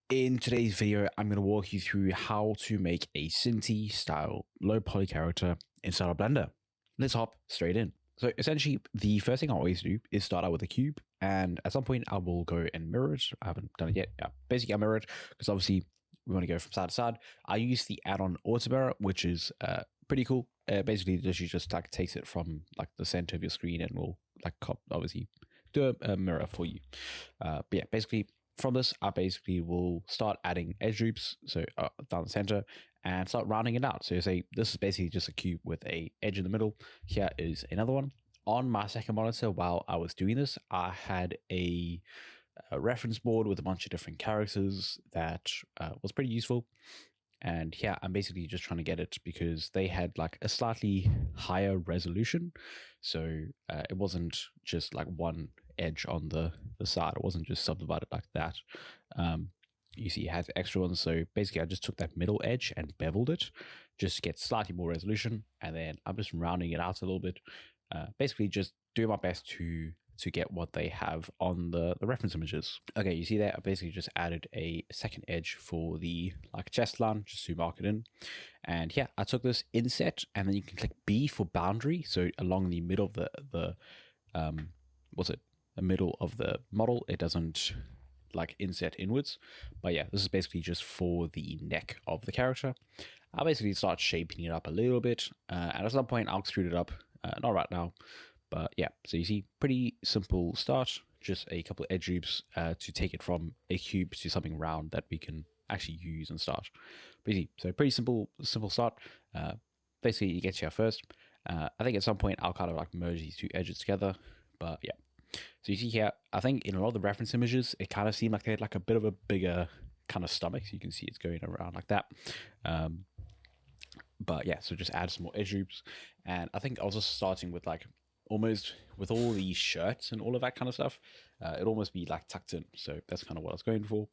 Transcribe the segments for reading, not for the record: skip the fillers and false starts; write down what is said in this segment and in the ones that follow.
In today's video, I'm going to walk you through how to make a Synty style low poly character inside of Blender. Let's hop straight in. So essentially, the first thing I always do is start out with a cube, and at some point I will go and mirror it. I haven't done it yet. Yeah, basically I mirror it because obviously we want to go from side to side. I use the add-on auto mirror, which is pretty cool. Basically, you just like takes it from like the center of your screen and will like obviously do a mirror for you. But yeah, basically from this, I basically will start adding edge loops, so down the center, and start rounding it out. So you say this is basically just a cube with a edge in the middle. Here is another one. On my second monitor, while I was doing this, I had a reference board with a bunch of different characters that was pretty useful. And yeah, I'm basically just trying to get it because they had like a slightly higher resolution. So it wasn't just like one edge on the side. It wasn't just subdivided like that. You see it has extra ones. So basically I just took that middle edge and beveled it just to get slightly more resolution. And then I'm just rounding it out a little bit. Basically just doing my best to get what they have on the reference images. Okay, you see there, I basically just added a second edge for the like chest line, just to mark it in. And yeah, I took this inset, and then you can click B for boundary. So along the middle of the middle of the model, it doesn't like inset inwards. But yeah, this is basically just for the neck of the character. I'll basically start shaping it up a little bit, and at some point I'll extrude it up, not right now. But yeah, so you see, pretty simple start, just a couple of edge loops to take it from a cube to something round that we can actually use and start. But easy, so pretty simple start. Basically, you get here first. I think at some point I'll kind of like merge these two edges together, but yeah. So you see here, I think in a lot of the reference images, it kind of seemed like they had like a bit of a bigger kind of stomach. So you can see it's going around like that. But yeah, so just add some more edge loops. And I think I was just starting with like, almost with all these shirts and all of that kind of stuff, it'd almost be like tucked in. So that's kind of what I was going for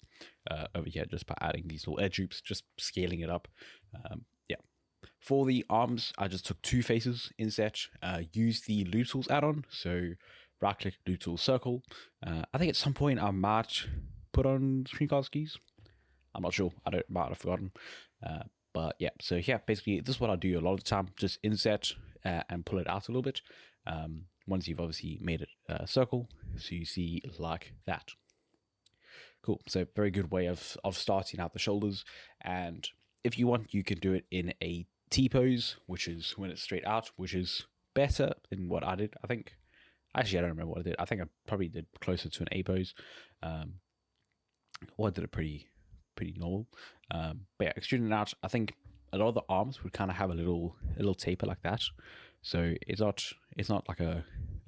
over here, just by adding these little edge loops, just scaling it up. Yeah. For the arms, I just took two faces inset, used the loop tools add-on. So right click, loop tool, circle. I think at some point I might put on screencast keys. I'm not sure. Might have forgotten. But yeah, so yeah, basically this is what I do a lot of the time. Just inset and pull it out a little bit. Once you've obviously made it a circle, so you see like that. Cool. So very good way of starting out the shoulders. And if you want, you can do it in a T-pose, which is when it's straight out, which is better than what I did. I think, actually, I don't remember what I did. I think I probably did closer to an A-pose. Or I did it pretty normal. But yeah, extruding it out, I think a lot of the arms would kind of have a little taper like that. So it's not like a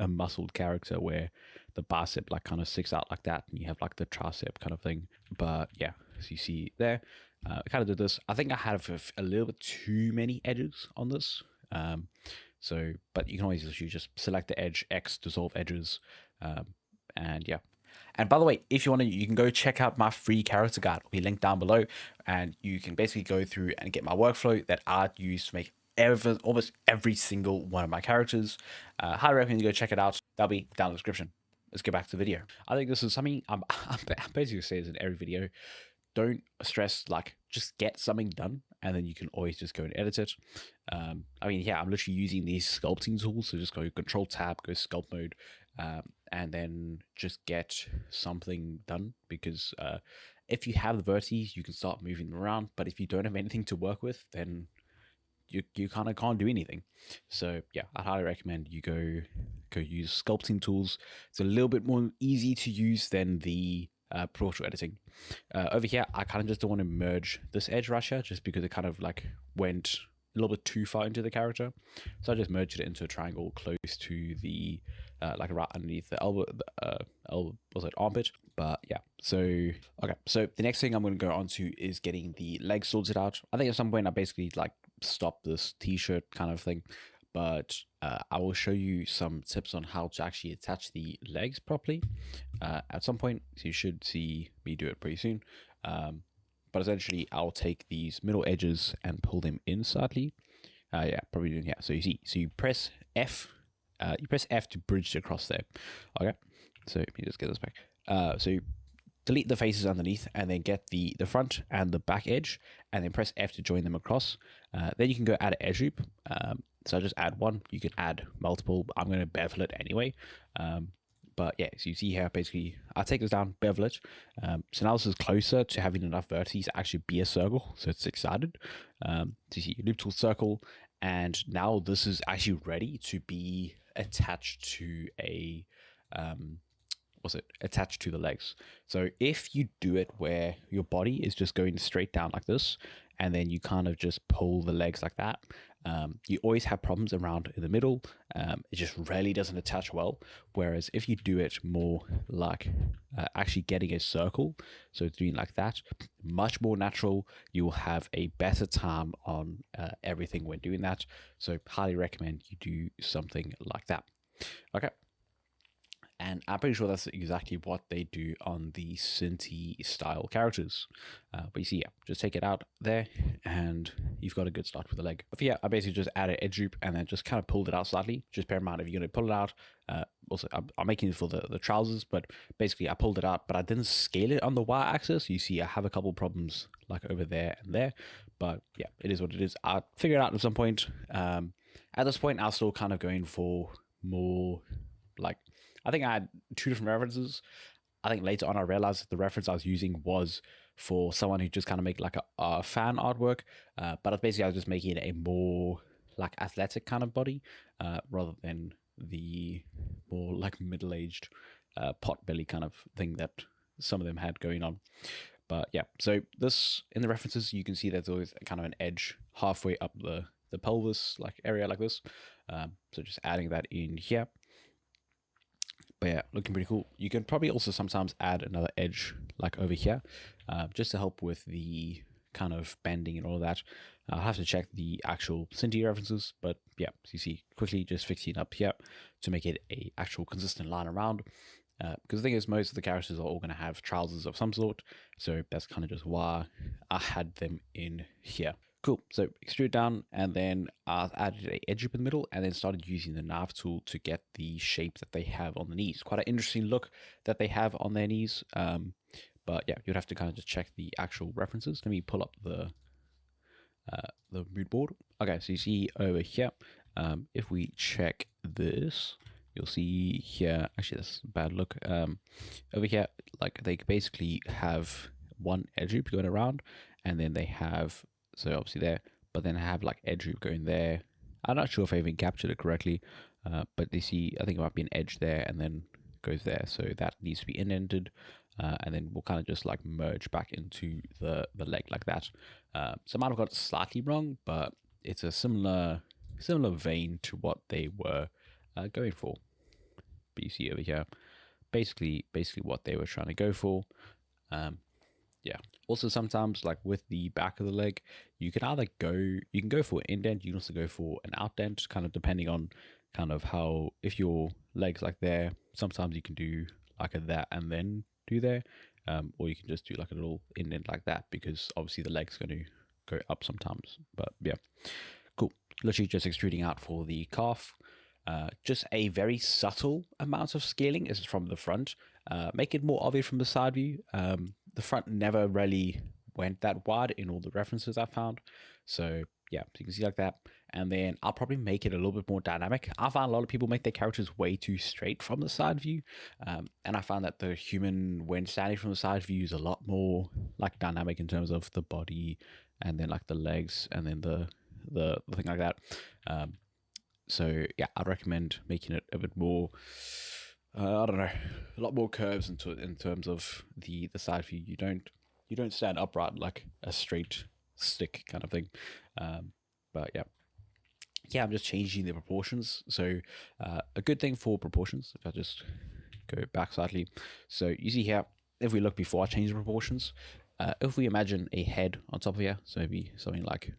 muscled character where the bicep like kind of sticks out like that, and you have like the tricep kind of thing. But yeah, as you see there, I kind of did this. I think I had a little bit too many edges on this. So, but you can always just select the edge, X, dissolve edges, and yeah. And by the way, if you want to, you can go check out my free character guide. It'll be linked down below, and you can basically go through and get my workflow that I use to make almost every single one of my characters. Highly recommend you go check it out. That'll be down in the description. Let's get back to the video. I think this is something I'm basically saying this in every video. Don't stress, like just get something done, and then you can always just go and edit it. I mean, yeah, I'm literally using these sculpting tools, so just go Control Tab, go Sculpt mode, and then just get something done. Because if you have the vertices, you can start moving them around. But if you don't have anything to work with, then you kind of can't do anything. So yeah, I highly recommend you go use sculpting tools. It's a little bit more easy to use than the portrait editing. Over here, I kind of just don't want to merge this edge right here, just because it kind of like went a little bit too far into the character. So I just merged it into a triangle close to the like right underneath the elbow, armpit. But yeah, so okay, so the next thing I'm going to go on to is getting the legs sorted out. I think at some point I basically like stop this t-shirt kind of thing, but I will show you some tips on how to actually attach the legs properly at some point. So you should see me do it pretty soon. But essentially I'll take these middle edges and pull them in slightly. Yeah, probably doing here. So you see, so you press F, to bridge across there. Okay, so let me just get this back. So delete the faces underneath, and then get the front and the back edge, and then press F to join them across. Then you can go add an edge loop. So just add one. You can add multiple. I'm going to bevel it anyway. But yeah, so you see here, basically, I'll take this down, bevel it. So now this is closer to having enough vertices to actually be a circle. So it's six-sided. So you see loop tool circle, and now this is actually ready to be attached to a attached to the legs. So if you do it where your body is just going straight down like this, and then you kind of just pull the legs like that, you always have problems around in the middle. It just really doesn't attach well. Whereas if you do it more like actually getting a circle, so it's doing like that, much more natural, you will have a better time on everything when doing that. So highly recommend you do something like that. Okay. And I'm pretty sure that's exactly what they do on the Synty style characters. But you see, yeah, just take it out there and you've got a good start with the leg. But yeah, I basically just added edge loop and then just kind of pulled it out slightly. Just bear in mind, if you're going to pull it out, also I'm making it for the trousers, but basically I pulled it out, but I didn't scale it on the y-axis. You see, I have a couple problems like over there and there. But yeah, it is what it is. I'll figure it out at some point. At this point, I'm still kind of going for more like, I think I had two different references. I think later on I realized that the reference I was using was for someone who just kind of make like a fan artwork. But basically I was just making it a more like athletic kind of body rather than the more like middle-aged pot belly kind of thing that some of them had going on. But yeah, so this in the references, you can see there's always kind of an edge halfway up the pelvis like area like this. So just adding that in here. But yeah, looking pretty cool. You can probably also sometimes add another edge like over here, just to help with the kind of bending and all of that. I'll have to check the actual Synty references, but yeah, so you see quickly just fixing up here to make it a actual consistent line around. Because the thing is, most of the characters are all going to have trousers of some sort, so that's kind of just why I had them in here. Cool, so extrude down, and then I added an edge up in the middle, and then started using the knife tool to get the shape that they have on the knees. Quite an interesting look that they have on their knees. But yeah, you'd have to kind of just check the actual references. Let me pull up the mood board. Okay, so you see over here, if we check this, you'll see here, actually that's a bad look. Over here, like they basically have one edge loop going around, and then they have, so obviously there, but then I have like edge loop going there. I'm not sure if I even captured it correctly, but you see, I think it might be an edge there and then goes there. So that needs to be indented, and then we'll kind of just like merge back into the leg like that. So I might have got it slightly wrong, but it's a similar vein to what they were going for. But you see over here, basically what they were trying to go for. Yeah. Also, sometimes like with the back of the leg, you can either go for an indent, you can also go for an outdent, kind of depending on kind of how, if your leg's like there, sometimes you can do like a that and then do there, or you can just do like a little indent like that, because obviously the leg's going to go up sometimes. But yeah, cool. Literally just extruding out for the calf. Just a very subtle amount of scaling is from the front. Make it more obvious from the side view. The front never really went that wide in all the references I found. So yeah, so you can see like that. And then I'll probably make it a little bit more dynamic. I find a lot of people make their characters way too straight from the side view. And I found that the human, when standing from the side view, is a lot more like dynamic in terms of the body and then like the legs and then the thing like that. So yeah, I'd recommend making it a bit more, I don't know, a lot more curves in terms of the side view. You don't stand upright like a straight stick kind of thing. But yeah, I'm just changing the proportions. So a good thing for proportions, if I just go back slightly. So you see here, if we look before I change the proportions, if we imagine a head on top of here, so maybe something like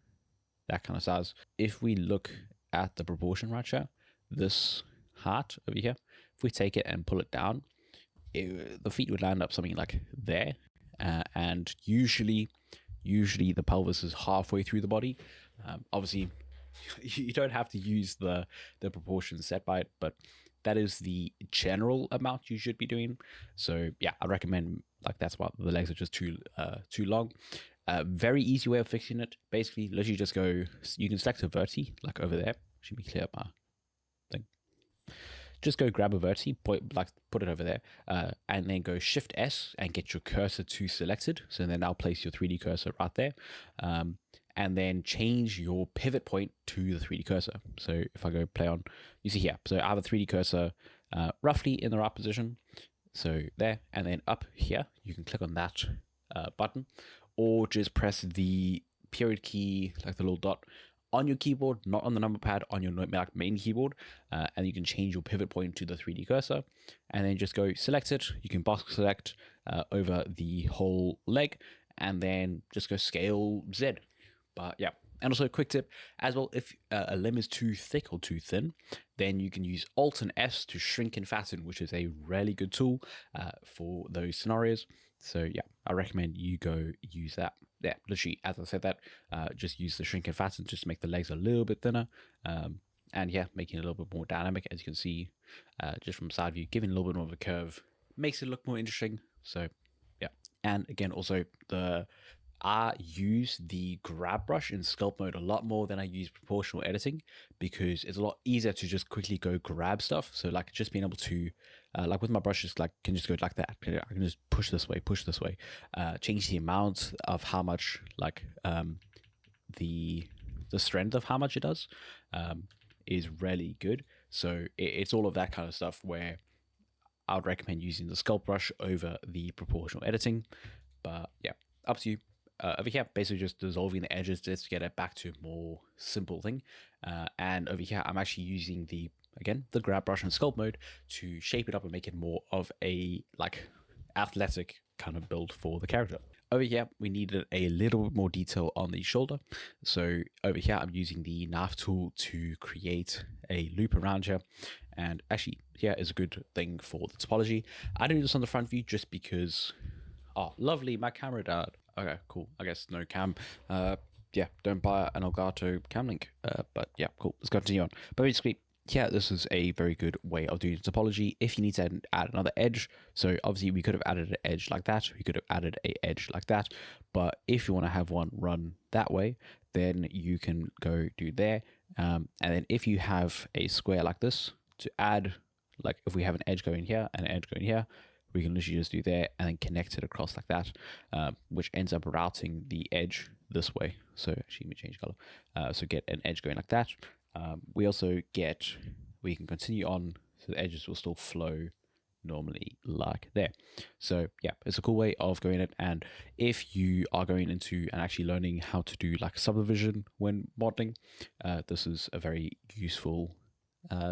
that kind of size. If we look at the proportion right here, this heart over here, if we take it and pull it down, the feet would land up something like there, and usually the pelvis is halfway through the body. Obviously you don't have to use the proportions set by it, but that is the general amount you should be doing. So yeah, I recommend Like that's why the legs are just too long. Very easy way of fixing it. Basically, literally just go. You can select a verti like over there. Should be clear up my thing. Just go grab a verti, put it over there, and then go Shift S and get your cursor to selected. So then I'll place your 3D cursor right there, and then change your pivot point to the 3D cursor. So if I go play on, you see here. So I have a 3D cursor roughly in the right position. So there, and then up here, you can click on that button, or just press the period key, like the little dot, on your keyboard, not on the number pad, on your main keyboard, and you can change your pivot point to the 3D cursor, and then just go select it. You can box select over the whole leg, and then just go scale Z. But yeah, and also a quick tip as well, if a limb is too thick or too thin, then you can use Alt and S to shrink and fatten, which is a really good tool for those scenarios. So yeah, I recommend you go use that. Yeah, literally, as I said that, just use the shrink and fatten just to make the legs a little bit thinner. And yeah, making it a little bit more dynamic, as you can see, just from side view, giving a little bit more of a curve, makes it look more interesting. So yeah, and again, also I use the grab brush in sculpt mode a lot more than I use proportional editing, because it's a lot easier to just quickly go grab stuff. So like just being able to, like with my brushes, like can just go like that. I can just push this way, change the amount of how much, like the strength of how much it does is really good. So it's all of that kind of stuff where I would recommend using the sculpt brush over the proportional editing. But yeah, up to you. Over here, basically just dissolving the edges just to get it back to a more simple thing. And over here, I'm actually using the grab brush in sculpt mode to shape it up and make it more of a like athletic kind of build for the character. Over here, we needed a little bit more detail on the shoulder. So over here, I'm using the knife tool to create a loop around here. And actually, here is a good thing for the topology. I do this on the front view just because, oh, lovely, my camera died. Okay, cool. I guess no cam. Yeah, don't buy an Elgato cam link. But yeah, cool. Let's continue on. But basically, yeah, this is a very good way of doing topology. If you need to add another edge, so obviously we could have added an edge like that. We could have added an edge like that. But if you want to have one run that way, then you can go do there. And then if you have a square like this to add, like if we have an edge going here and an edge going here, we can literally just do there and then connect it across like that, which ends up routing the edge this way. So actually, let me change color. So get an edge going like that. We can continue on, so the edges will still flow normally like there. So yeah, it's a cool way of going it. And if you are going into and actually learning how to do like subdivision when modeling, this is a very useful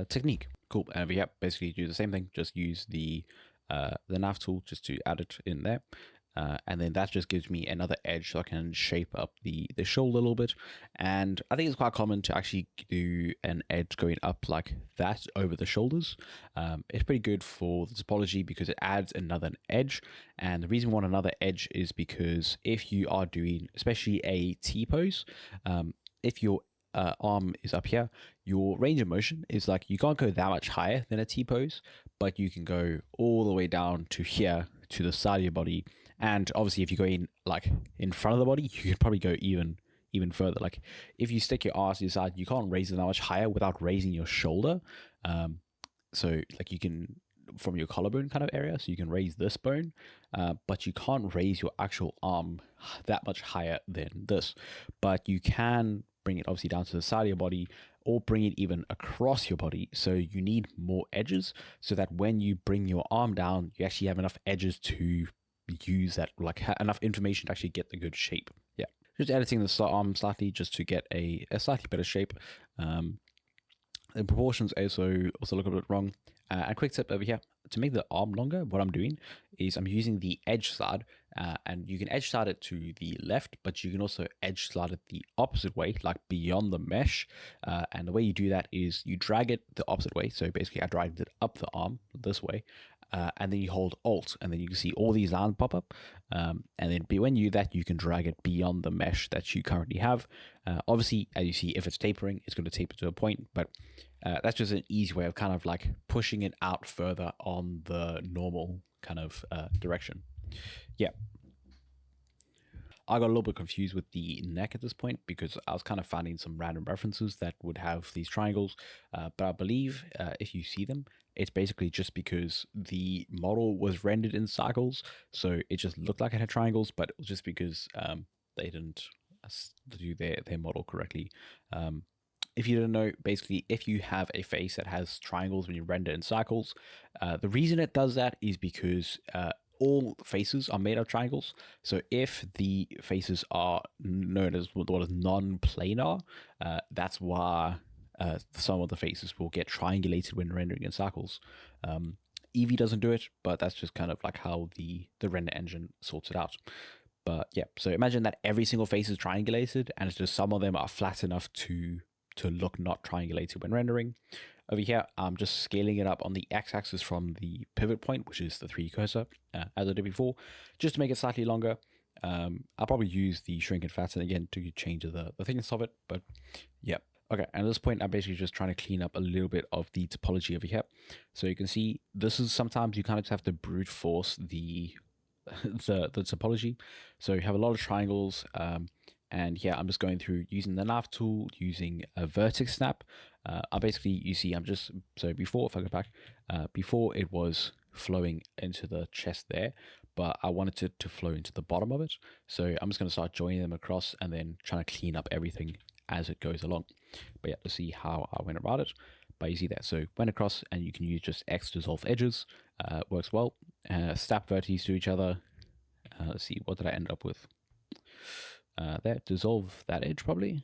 technique. Cool. And yeah, basically do the same thing, just use the knife tool just to add it in there, and then that just gives me another edge so I can shape up the shoulder a little bit. And I think it's quite common to actually do an edge going up like that over the shoulders. It's pretty good for the topology because it adds another edge. And the reason we want another edge is because if you are doing especially a T-pose, if your arm is up here, your range of motion is like you can't go that much higher than a T-pose, but you can go all the way down to here to the side of your body. And obviously if you're going like in front of the body, you could probably go even further. Like if you stick your arse to the side, you can't raise it that much higher without raising your shoulder. So like you can from your collarbone kind of area, so you can raise this bone, but you can't raise your actual arm that much higher than this. But you can bring it obviously down to the side of your body, or bring it even across your body. So you need more edges so that when you bring your arm down, you actually have enough edges to use that, like enough information to actually get the good shape. Yeah, just editing the arm slightly just to get a slightly better shape. The proportions also look a bit wrong. A quick tip over here, to make the arm longer, what I'm doing is I'm using the edge slide, and you can edge slide it to the left, but you can also edge slide it the opposite way, like beyond the mesh. And the way you do that is you drag it the opposite way. So basically I dragged it up the arm this way, and then you hold Alt, and then you can see all these lines pop up. And then when you do that, you can drag it beyond the mesh that you currently have. Obviously, as you see, if it's tapering, it's going to taper to a point, but that's just an easy way of kind of like pushing it out further on the normal kind of direction. yeah, I got a little bit confused with the neck at this point because I was kind of finding some random references that would have these triangles, but I believe if you see them, it's basically just because the model was rendered in cycles, so it just looked like it had triangles, but it was just because they didn't do their model correctly. If you didn't know, basically, if you have a face that has triangles when you render in cycles, the reason it does that is because all faces are made of triangles. So if the faces are known as what is non-planar, that's why some of the faces will get triangulated when rendering in cycles. Eevee doesn't do it, but that's just kind of like how the render engine sorts it out. But yeah, so imagine that every single face is triangulated, and it's just some of them are flat enough to look not triangulated when rendering. Over here, I'm just scaling it up on the x-axis from the pivot point, which is the 3D cursor, as I did before, just to make it slightly longer. I'll probably use the shrink and flatten again to change the thickness of it, but yeah. Okay, and at this point, I'm basically just trying to clean up a little bit of the topology over here. So you can see this is sometimes you kind of just have to brute force the topology. So you have a lot of triangles, and yeah, I'm just going through using the knife tool, using a vertex snap. I basically, you see, I'm just, so before, if I go back, before it was flowing into the chest there, but I wanted it to flow into the bottom of it. So I'm just going to start joining them across and then trying to clean up everything as it goes along. But yeah, let's see how I went about it. But you see that, so went across, and you can use just X to dissolve edges, works well. Snap vertices to each other. Let's see, what did I end up with? There, dissolve that edge probably.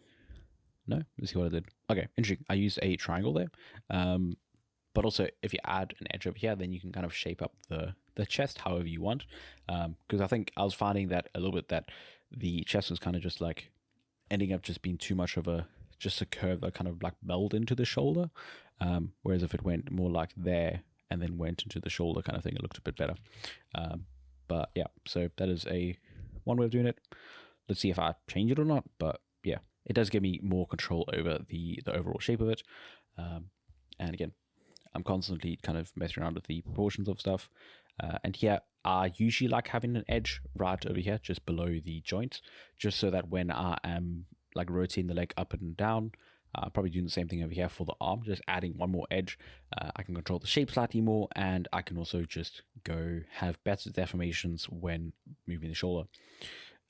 No, let's see what I did. Okay, interesting. I used a triangle there. But also, if you add an edge over here, then you can kind of shape up the chest however you want. Because I think I was finding that a little bit that the chest was kind of just like ending up just being too much of just a curve that kind of like meld into the shoulder. Whereas if it went more like there and then went into the shoulder kind of thing, it looked a bit better. But yeah, so that is one way of doing it. Let's see if I change it or not, but yeah, it does give me more control over the overall shape of it. And again, I'm constantly kind of messing around with the proportions of stuff. And here, I usually like having an edge right over here, just below the joint, just so that when I am like rotating the leg up and down, probably doing the same thing over here for the arm, just adding one more edge. I can control the shape slightly more, and I can also just go have better deformations when moving the shoulder.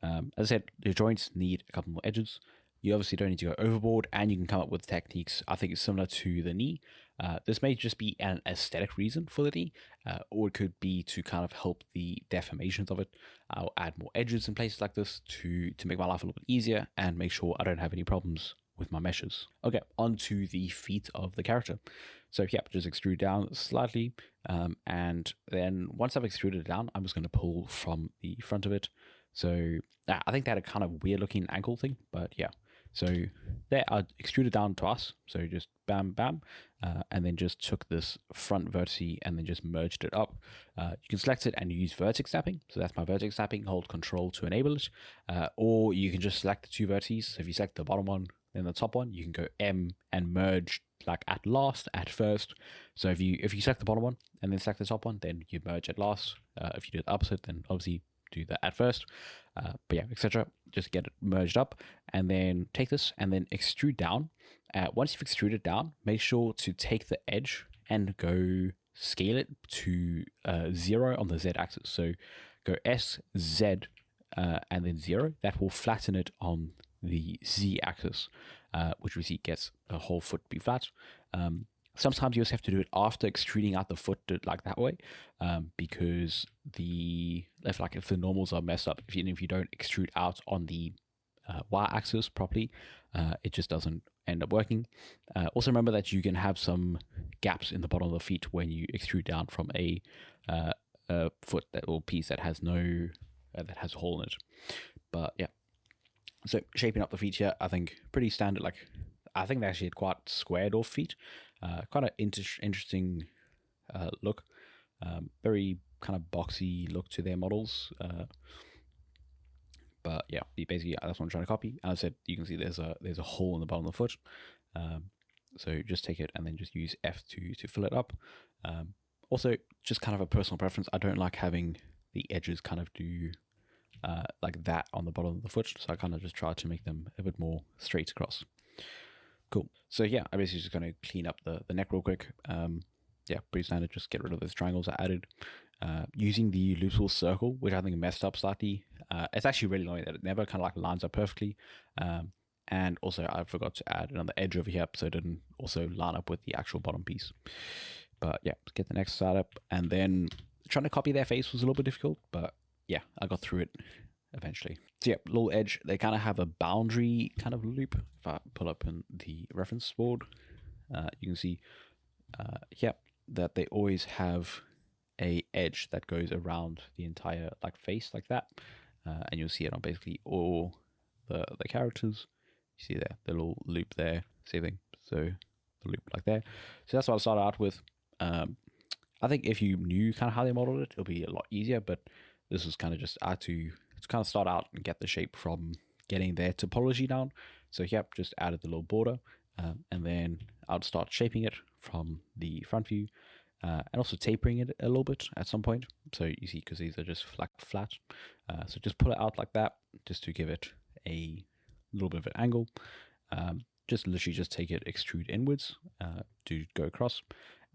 As I said, your joints need a couple more edges. You obviously don't need to go overboard, and you can come up with techniques, I think it's similar to the knee. This may just be an aesthetic reason for the knee, or it could be to kind of help the deformations of it. I'll add more edges in places like this to make my life a little bit easier and make sure I don't have any problems with my meshes. Okay, onto the feet of the character. So yeah, just extrude down slightly, and then once I've extruded it down, I'm just going to pull from the front of it. So I think they had a kind of weird looking ankle thing, but yeah. So there, I extruded down twice. So just bam, bam, and then just took this front vertex and then just merged it up. You can select it and use vertex snapping. So that's my vertex snapping. Hold Control to enable it, or you can just select the two vertices. So if you select the bottom one, then the top one, you can go M and merge like at last, at first. So if you select the bottom one and then select the top one, then you merge at last. If you do the opposite, then obviously do that at first, but yeah, etc. Just get it merged up, and then take this and then extrude down. Once you've extruded down, make sure to take the edge and go scale it to 0 on the Z axis. So go S, Z, and then 0. That will flatten it on the Z axis, which we see gets a whole foot be flat. Sometimes you also have to do it after extruding out the foot like that way, because if the normals are messed up, if you don't extrude out on the y-axis properly, it just doesn't end up working. Also remember that you can have some gaps in the bottom of the feet when you extrude down from a foot or piece that has that has a hole in it. But yeah, so shaping up the feet here, I think pretty standard. Like I think they actually had quite squared off feet. Quite an interesting look. Very kind of boxy look to their models. But yeah, basically that's what I'm trying to copy. As I said, you can see there's a hole in the bottom of the foot. So just take it and then just use F to fill it up. Also, just kind of a personal preference. I don't like having the edges kind of do like that on the bottom of the foot. So I kind of just try to make them a bit more straight across. Cool. So yeah, I'm basically just going to clean up the neck real quick. Yeah, pretty standard. Just get rid of those triangles I added. Using the loop tool circle, which I think messed up slightly. It's actually really annoying that it never kind of like lines up perfectly. And also I forgot to add another edge over here, so it didn't also line up with the actual bottom piece. But yeah, get the next side up, and then trying to copy their face was a little bit difficult, but yeah, I got through it eventually. So yeah, little edge, they kind of have a boundary kind of loop. If I pull up in the reference board, you can see yeah, that they always have a edge that goes around the entire like face like that, and you'll see it on basically all the characters. You see there, the little loop there, same thing. So the loop like there. So that's what I started out with. I think if you knew kind of how they modeled it, it'll be a lot easier, but this was kind of just I had to kind of start out and get the shape from getting their topology down. So yep, just added the little border, and then I'll start shaping it from the front view, and also tapering it a little bit at some point. So you see, because these are just flat, so just pull it out like that, just to give it a little bit of an angle. Just literally just take it, extrude inwards to go across,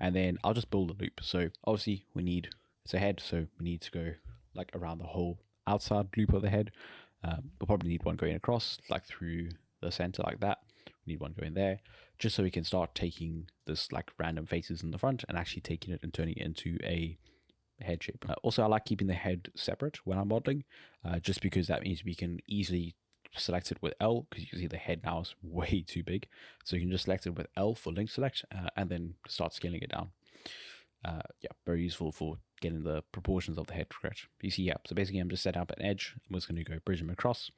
and then I'll just build a loop. So obviously we need, it's a head, so we need to go like around the whole outside loop of the head. We'll probably need one going across like through the center like that. We need one going there, just so we can start taking this like random faces in the front and actually taking it and turning it into a head shape. Also, I like keeping the head separate when I'm modeling, just because that means we can easily select it with L, because you can see the head now is way too big. So you can just select it with L for link select, and then start scaling it down. Yeah, very useful for getting the proportions of the head correct. You see, yeah, so basically I'm just setting up an edge. I'm just going to go bridge them across,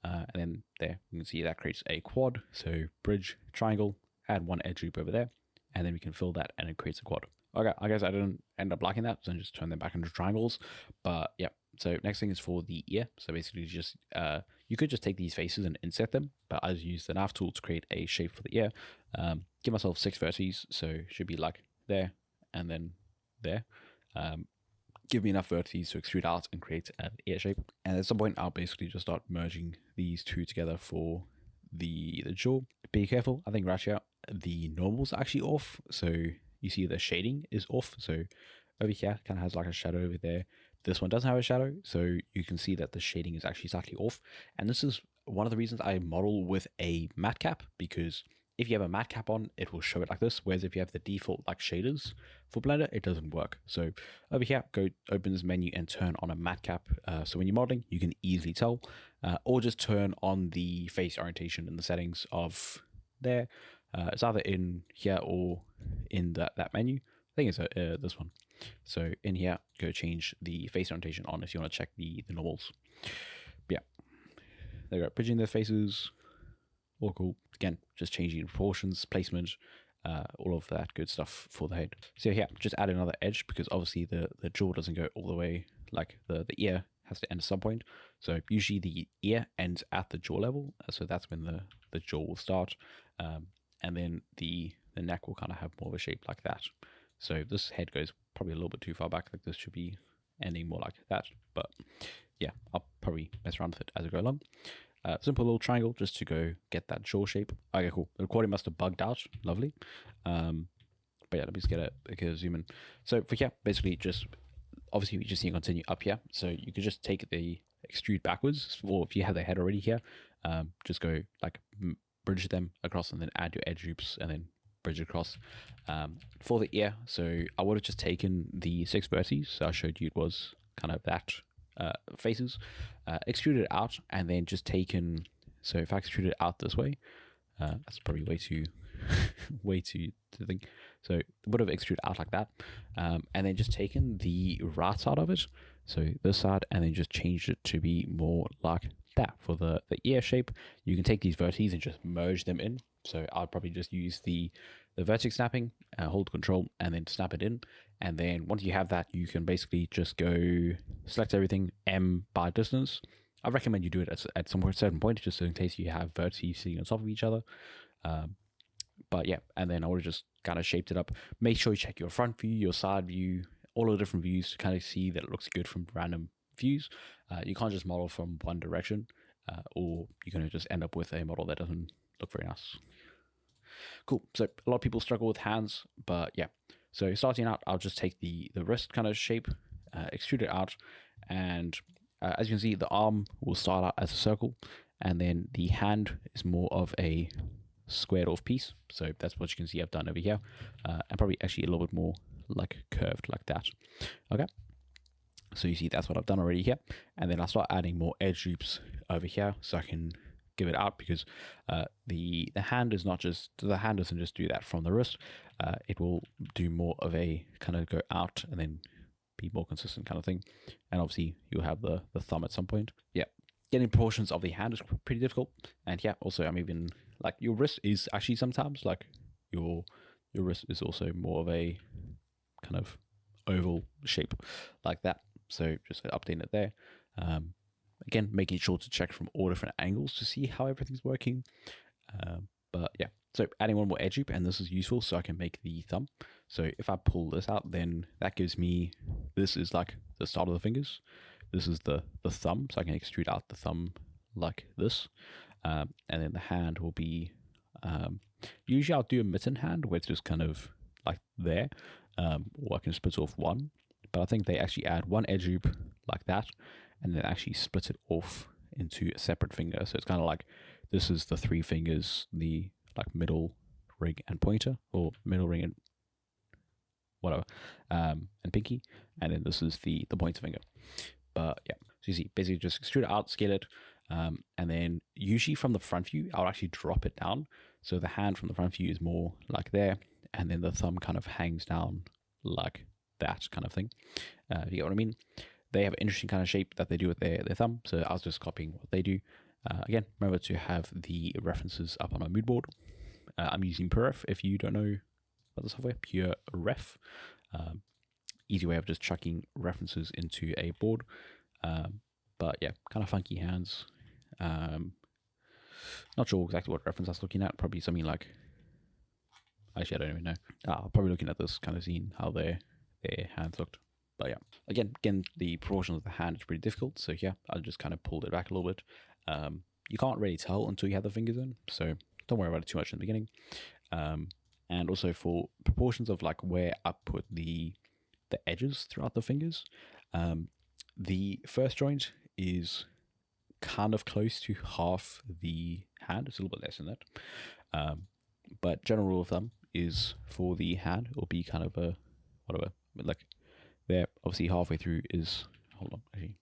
and then there you can see that creates a quad. So bridge, triangle, add one edge loop over there, and then we can fill that and it creates a quad. Okay, I guess I didn't end up liking that, so I just turn them back into triangles. But yeah, so next thing is for the ear. So basically just, you could just take these faces and insert them, but I just use the nav tool to create a shape for the ear. Give myself 6 vertices, so it should be like there and then there. Give me enough vertices to extrude out and create an ear shape. And at some point, I'll basically just start merging these two together for the jaw. Be careful, I think right here, the normal's actually off. So you see the shading is off. So over here, kind of has like a shadow over there. This one doesn't have a shadow. So you can see that the shading is actually slightly off. And this is one of the reasons I model with a matte cap, because if you have a matte cap on, it will show it like this. Whereas if you have the default like shaders for Blender, it doesn't work. So over here, go open this menu and turn on a matte cap. So when you're modeling, you can easily tell, or just turn on the face orientation in the settings of there. It's either in here or in that menu. I think it's this one. So in here, go change the face orientation on if you want to check the normals. But yeah, there you go, bridging their faces. All cool. Again, just changing proportions, placement, all of that good stuff for the head. So yeah, just add another edge, because obviously the jaw doesn't go all the way, like the ear has to end at some point. So usually the ear ends at the jaw level, so that's when the jaw will start, and then the neck will kind of have more of a shape like that. So this head goes probably a little bit too far back, like this should be ending more like that, but yeah, I'll probably mess around with it as I go along. Simple little triangle just to go get that jaw shape. Okay, cool. The recording must have bugged out. Lovely. But yeah, let me just get a zoom in. So for here, basically just, obviously we just need to continue up here. So you could just take the extrude backwards, or if you have the head already here, just go like bridge them across and then add your edge loops and then bridge across. For the ear, so I would have just taken the 6 vertices. So I showed you it was kind of that faces, extruded it out, and then just taken, so if I extrude it out this way, that's probably way too to think, so would have extruded out like that, and then just taken the right side of it, so this side, and then just changed it to be more like that for the ear shape. You can take these vertices and just merge them in, so I'll probably just use the vertex snapping, hold control and then snap it in. And then once you have that, you can basically just go select everything, M by distance. I recommend you do it at some certain point, just in case you have vertices sitting on top of each other. But yeah, and then I would have just kind of shaped it up. Make sure you check your front view, your side view, all of the different views to kind of see that it looks good from random views. You can't just model from one direction, or you're going to just end up with a model that doesn't look very nice. Cool. So a lot of people struggle with hands, but yeah. So starting out, I'll just take the wrist kind of shape, extrude it out, and as you can see, the arm will start out as a circle, and then the hand is more of a squared off piece. So that's what you can see I've done over here, and probably actually a little bit more like curved like that. Okay. So you see that's what I've done already here, and then I'll start adding more edge loops over here so I can give it out, because the hand is not just, the hand doesn't just do that from the wrist. It will do more of a kind of go out and then be more consistent kind of thing. And obviously you'll have the thumb at some point. Yeah, getting proportions of the hand is pretty difficult. And yeah, also I'm even like, your wrist is actually sometimes like your wrist is also more of a kind of oval shape like that. So just updating it there. Again, making sure to check from all different angles to see how everything's working. But yeah, so adding one more edge loop, and this is useful so I can make the thumb. So if I pull this out, then that gives me, this is like the start of the fingers. This is the thumb, so I can extrude out the thumb like this. And then the hand will be, usually I'll do a mitten hand where it's just kind of like there, or I can split off one. But I think they actually add one edge loop like that, and then actually split it off into a separate finger. So it's kind of like, this is the three fingers, the like middle ring and pointer, or middle ring and whatever, and pinky, and then this is the pointer finger. But yeah, so you see, basically just extrude it out, scale it, and then usually from the front view, I'll actually drop it down. So the hand from the front view is more like there, and then the thumb kind of hangs down like that kind of thing. If you get what I mean. They have an interesting kind of shape that they do with their thumb, so I was just copying what they do. Again, remember to have the references up on my mood board. I'm using PureRef. If you don't know about the software, PureRef. Easy way of just chucking references into a board. But yeah, kind of funky hands. Not sure exactly what reference I was looking at. Probably something like, actually I don't even know. I'm probably looking at this, kind of seeing how their hands looked. But yeah, again, the proportions of the hand is pretty difficult. So yeah, I just kind of pulled it back a little bit. You can't really tell until you have the fingers in, so don't worry about it too much in the beginning. And also for proportions of like where I put the edges throughout the fingers, the first joint is kind of close to half the hand. It's a little bit less than that. But general rule of thumb is for the hand, it'll be kind of a whatever, like. There, obviously halfway through is, hold on, actually,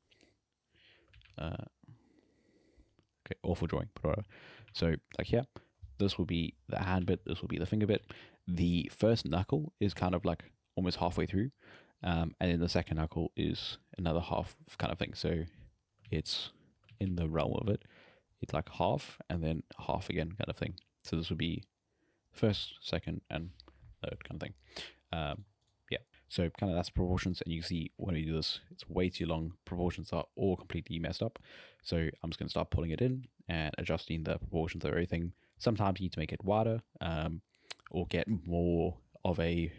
okay, awful drawing, but whatever. So like here, this will be the hand bit, this will be the finger bit. The first knuckle is kind of like almost halfway through, and then the second knuckle is another half kind of thing. So it's in the realm of it. It's like half and then half again kind of thing. So this would be first, second, and third kind of thing. Yeah, so kind of that's proportions, and you can see when we do this, it's way too long. Proportions are all completely messed up. So I'm just going to start pulling it in and adjusting the proportions of everything. Sometimes you need to make it wider, or get more of a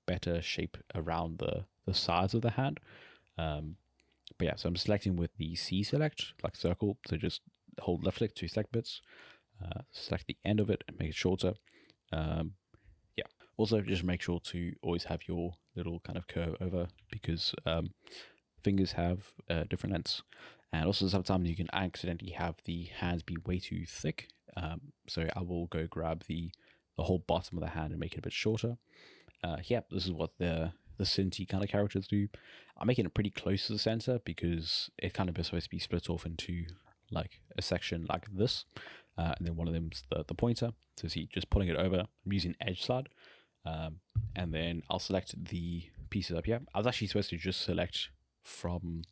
better shape around the sides of the hand. But yeah, so I'm selecting with the C select, like circle. So just hold left click to select bits, select the end of it and make it shorter. Yeah, also just make sure to always have your little kind of curve over, because fingers have different lengths. And also sometimes you can accidentally have the hands be way too thick. So I will go grab the whole bottom of the hand and make it a bit shorter. Yeah, this is what the Synty kind of characters do. I'm making it pretty close to the center because it kind of is supposed to be split off into like a section like this. And then one of them's the pointer. So see, just pulling it over, I'm using edge slide. And then I'll select the pieces up here. I was actually supposed to just select from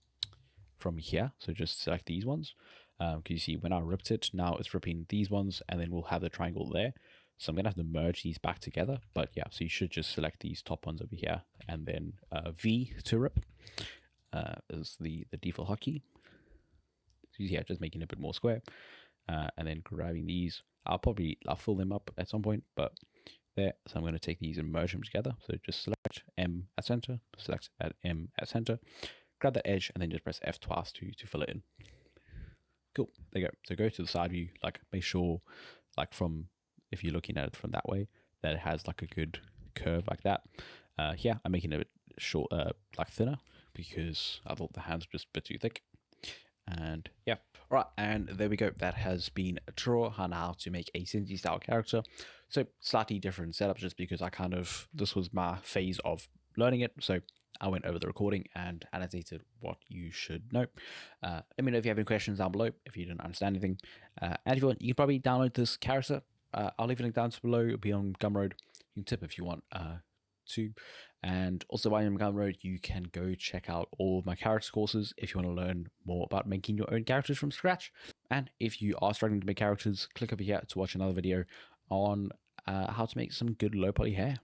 here. So just select these ones. Because you see when I ripped it, now it's ripping these ones, and then we'll have the triangle there. So I'm going to have to merge these back together. But yeah, so you should just select these top ones over here, and then V to rip is the default hotkey. So yeah, just making it a bit more square. And then grabbing these. I'll fill them up at some point, but there. So I'm going to take these and merge them together. So just select M at center, select at M at center, grab that edge, and then just press F twice to fill it in. Cool, there you go. So go to the side view, like make sure, like from, if you're looking at it from that way, that it has like a good curve like that. Here I'm making it a bit short, like thinner, because I thought the hands were just a bit too thick. And yeah, all right, and there we go. That has been a draw on how to make a Synty style character. So slightly different setup, just because this was my phase of learning it. So I went over the recording and annotated what you should know. Let me know if you have any questions down below, if you didn't understand anything. And if you want, you can probably download this character. I'll leave a link down below. It'll be on Gumroad. You can tip if you want to. And also while you're on Gumroad, you can go check out all of my character courses if you want to learn more about making your own characters from scratch. And if you are struggling to make characters, click over here to watch another video on how to make some good low poly hair.